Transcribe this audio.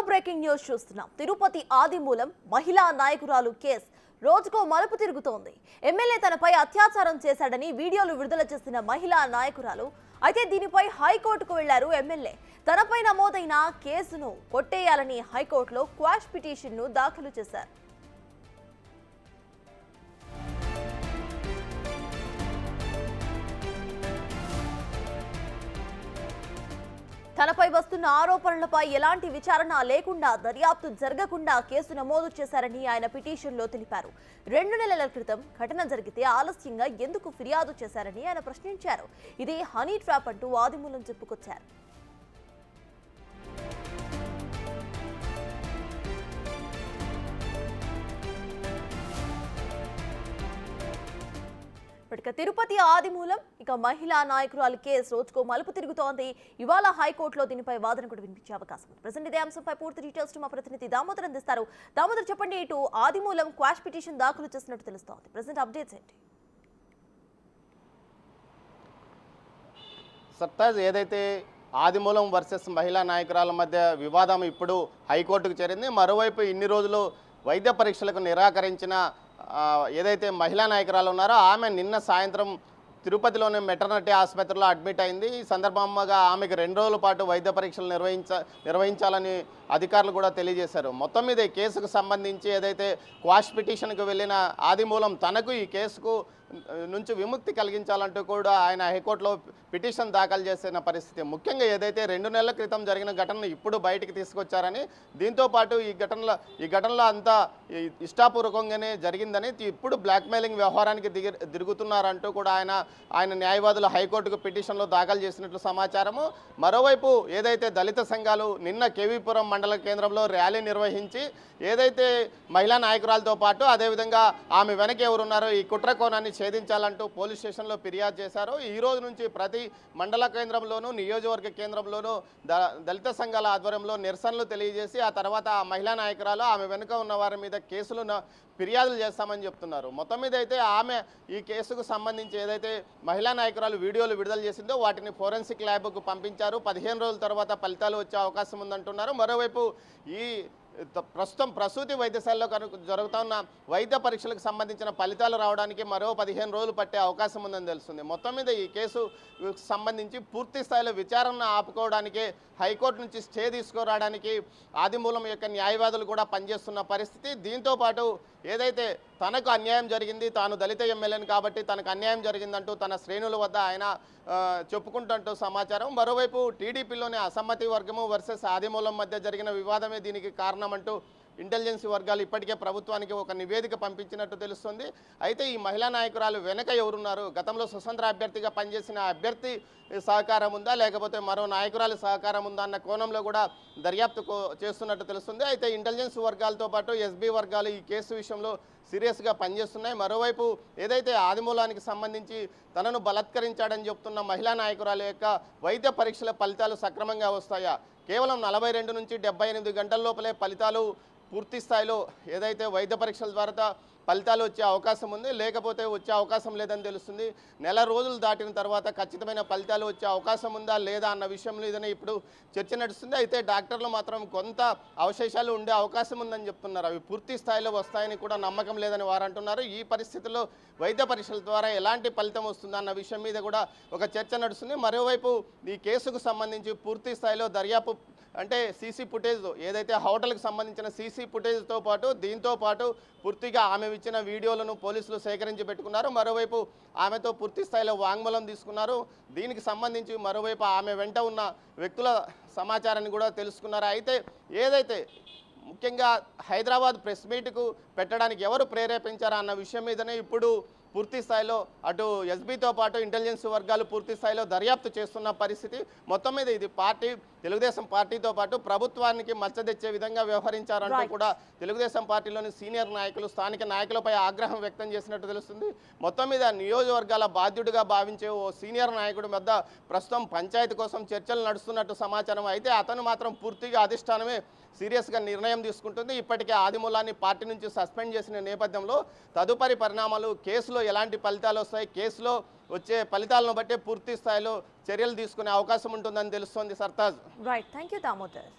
Breaking news చూస్తున్నాం. తిరుపతి ఆదిమూలం మహిళా నాయకురాలు కేసు రోజుకో మలుపు తిరుగుతోంది. ఎమ్మెల్యే తనపై అత్యాచారం చేశాడని వీడియోలు విడుదల చేసిన మహిళా నాయకురాలు అయితే దీనిపై హైకోర్టుకు వెళ్లారు ఎమ్మెల్యే. తనపై నమోదైన కేసును కొట్టేయాలని హైకోర్టులో క్వాష్ పిటిషన్ను దాఖలు చేశారు. తనపై వస్తున్న ఆరోపణలపై ఎలాంటి విచారణ లేకుండా దర్యాప్తు జరగకుండా కేసు నమోదు చేశారని ఆయన పిటిషన్లో తెలిపారు. 2 నెలల క్రితం ఘటన జరిగితే ఆలస్యంగా ఎందుకు ఫిర్యాదు చేశారని ఆయన ప్రశ్నించారు. ఇది హనీ ట్రాప్ అంటూ ఆదిమూలం చెప్పుకొచ్చారు. తిరుపతి ఆదిమూలం మహిళా నాయకురాలు కేసు రోజుకో మలుపు తిరుగుతోంది. ఇవాళ హైకోర్టులో దీనిపై వాదన కూడా వినిపించే అవకాశం ఉంది. ప్రజెంట్ ఇదే అంశంపై పూర్తి డీటెయిల్స్ మా ప్రతినిధి దామోదర్ అందిస్తారు. దామోదర్, చెప్పండి, ఇటు ఆదిమూలం క్వాష్ పిటిషన్ దాఖలు చేసినట్టు తెలుస్తోంది. ప్రజెంట్ అప్డేట్స్ ఏంటి? సర్తాజ్, ఏదైతే ఆదిమూలం వర్సెస్ మహిళా నాయకురాల మధ్య వివాదం ఇప్పుడు హైకోర్టుకు చేరింది. మరోవైపు ఇన్ని రోజులు వైద్య పరీక్షలకు నిరాకరించిన ఏదైతే మహిళా నాయకురాలు ఉన్నారో ఆమె నిన్న సాయంత్రం తిరుపతిలోని మెటర్నిటీ ఆసుపత్రిలో అడ్మిట్ అయింది. ఈ సందర్భంగా ఆమెకు 2 రోజుల పాటు వైద్య పరీక్షలు నిర్వహించాలని అధికారులు కూడా తెలియజేశారు. మొత్తం మీద ఈ కేసుకు సంబంధించి ఏదైతే క్వాష్ పిటిషన్కు వెళ్ళిన ఆదిమూలం తనకు ఈ కేసుకు నుంచి విముక్తి కలిగించాలంటూ కూడా ఆయన హైకోర్టులో పిటిషన్ దాఖలు చేసిన పరిస్థితి. ముఖ్యంగా ఏదైతే 2 నెలల క్రితం జరిగిన ఘటనను ఇప్పుడు బయటికి తీసుకొచ్చారని, దీంతోపాటు ఈ ఘటనలో అంతా ఇష్టాపూర్వకంగానే జరిగిందని, ఇప్పుడు బ్లాక్మెయిలింగ్ వ్యవహారానికి దిగుతున్నారంటూ కూడా ఆయన న్యాయవాదులు హైకోర్టుకు పిటిషన్లో దాఖలు చేసినట్లు సమాచారము. మరోవైపు ఏదైతే దళిత సంఘాలు నిన్న కేవీపురం మండల కేంద్రంలో ర్యాలీ నిర్వహించి ఏదైతే మహిళా నాయకురాలతో పాటు అదేవిధంగా ఆమె వెనక ఎవరున్నారో ఈ కుట్ర కోణాన్ని ఛేదించాలంటూ పోలీస్ స్టేషన్లో ఫిర్యాదు చేశారు. ఈ రోజు నుంచి ప్రతి మండల కేంద్రంలోనూ నియోజకవర్గ కేంద్రంలోనూ దళిత సంఘాల ఆధ్వర్యంలో నిరసనలు తెలియజేసి ఆ తర్వాత ఆ మహిళా నాయకురాలు ఆమె వెనుక ఉన్న వారి మీద కేసులు ఫిర్యాదులు చేస్తామని చెప్తున్నారు. మొత్తం మీద అయితే ఆమె ఈ కేసుకు సంబంధించి ఏదైతే మహిళా నాయకురాలు వీడియోలు విడుదల చేసిందో వాటిని ఫోరెన్సిక్ ల్యాబ్కు పంపించారు. 15 రోజుల తర్వాత ఫలితాలు వచ్చే అవకాశం ఉందంటున్నారు. మరోవైపు ఈ ప్రస్తుతం ప్రసూతి వైద్యశాలలో జరుగుతున్న వైద్య పరీక్షలకు సంబంధించిన ఫలితాలు రావడానికి మరో 15 రోజులు పట్టే అవకాశం ఉందని తెలుస్తుంది. మొత్తం మీద ఈ కేసు సంబంధించి పూర్తి స్థాయిలో విచారణ ఆపుకోవడానికి హైకోర్టు నుంచి స్టే తీసుకురావడానికి ఆదిమూలం యొక్క న్యాయవాదులు కూడా పనిచేస్తున్న పరిస్థితి. దీంతోపాటు ఏదైతే తనకు అన్యాయం జరిగింది, తాను దళిత ఎమ్మెల్యేని కాబట్టి తనకు అన్యాయం జరిగిందంటూ తన శ్రేణుల వద్ద ఆయన చెప్పుకుంటూ సమాచారం. మరోవైపు టీడీపీలోని అసమ్మతి వర్గము వర్సెస్ ఆదిమూలం మధ్య జరిగిన వివాదమే దీనికి కారణమంటూ ఇంటెలిజెన్స్ వర్గాలు ఇప్పటికే ప్రభుత్వానికి ఒక నివేదిక పంపించినట్టు తెలుస్తుంది. అయితే ఈ మహిళా నాయకురాలు వెనక ఎవరున్నారు, గతంలో స్వతంత్ర అభ్యర్థిగా పనిచేసిన అభ్యర్థి సహకారం ఉందా లేకపోతే మరో నాయకురాలు సహకారం ఉందా అన్న కోణంలో కూడా దర్యాప్తు చేస్తున్నట్టు తెలుస్తుంది. అయితే ఇంటెలిజెన్స్ వర్గాలతో పాటు ఎస్బీ వర్గాలు ఈ కేసు విషయంలో సీరియస్గా పనిచేస్తున్నాయి. మరోవైపు ఏదైతే ఆదిమూలానికి సంబంధించి తనను బలాత్కరించాడని చెప్తున్న మహిళా నాయకురాల యొక్క వైద్య పరీక్షల ఫలితాలు సక్రమంగా వస్తాయా, కేవలం 42 నుంచి 78 గంటల లోపలే ఫలితాలు పూర్తి స్థాయిలో ఏదైతే వైద్య పరీక్షల ద్వారా ఫలితాలు వచ్చే అవకాశం ఉంది, లేకపోతే వచ్చే అవకాశం లేదని తెలుస్తుంది. నెల రోజులు దాటిన తర్వాత ఖచ్చితమైన ఫలితాలు వచ్చే అవకాశం ఉందా లేదా అన్న విషయంలో ఇదనే ఇప్పుడు చర్చ నడుస్తుంది. అయితే డాక్టర్లు మాత్రం కొంత అవశేషాలు ఉండే అవకాశం ఉందని చెప్తున్నారు. అవి పూర్తి స్థాయిలో వస్తాయని కూడా నమ్మకం లేదని వారు అంటున్నారు. ఈ పరిస్థితుల్లో వైద్య పరీక్షల ద్వారా ఎలాంటి ఫలితం వస్తుందా అన్న విషయం మీద కూడా ఒక చర్చ నడుస్తుంది. మరోవైపు ఈ కేసుకు సంబంధించి పూర్తి స్థాయిలో దర్యాప్తు అంటే సీసీ ఫుటేజ్ ఏదైతే హోటల్కి సంబంధించిన సీసీ ఫుటేజ్తో పాటు దీంతో పాటు పూర్తిగా ఆమె ఇచ్చిన వీడియోలను పోలీసులు సేకరించి పెట్టుకున్నారు. మరోవైపు ఆమెతో పూర్తి స్థాయిలో వాంగ్మూలం తీసుకున్నారు. దీనికి సంబంధించి మరోవైపు ఆమె వెంట ఉన్న వ్యక్తుల సమాచారాన్ని కూడా తెలుసుకున్నారు. అయితే ఏదైతే ముఖ్యంగా హైదరాబాద్ ప్రెస్ మీట్కు పెట్టడానికి ఎవరు ప్రేరేపించారా అన్న విషయం మీదనే ఇప్పుడు పూర్తి స్థాయిలో అటు ఎస్బీతో పాటు ఇంటెలిజెన్స్ వర్గాలు పూర్తి స్థాయిలో దర్యాప్తు చేస్తున్న పరిస్థితి. మొత్తం మీద ఇది తెలుగుదేశం పార్టీతో పాటు ప్రభుత్వానికి మచ్చ తెచ్చే విధంగా వ్యవహరించారంటూ కూడా తెలుగుదేశం పార్టీలోని సీనియర్ నాయకులు స్థానిక నాయకులపై ఆగ్రహం వ్యక్తం చేసినట్టు తెలుస్తుంది. మొత్తం మీద నియోజకవర్గాల బాధ్యుడిగా భావించే ఓ సీనియర్ నాయకుడి వద్ద ప్రస్తుతం పంచాయతీ కోసం చర్చలు నడుస్తున్నట్టు సమాచారం. అయితే అతను మాత్రం పూర్తిగా అధిష్టానమే సీరియస్గా నిర్ణయం తీసుకుంటుంది. ఇప్పటికే ఆదిమూలాన్ని పార్టీ నుంచి సస్పెండ్ చేసిన నేపథ్యంలో తదుపరి పరిణామాలు, కేసులో ఎలాంటి ఫలితాలు వస్తాయి, కేసులో వచ్చే ఫలితాలను బట్టే పూర్తి స్థాయిలో చర్యలు తీసుకునే అవకాశం ఉంటుందని తెలుస్తోంది. Sartaj. Right, thank you Damodar.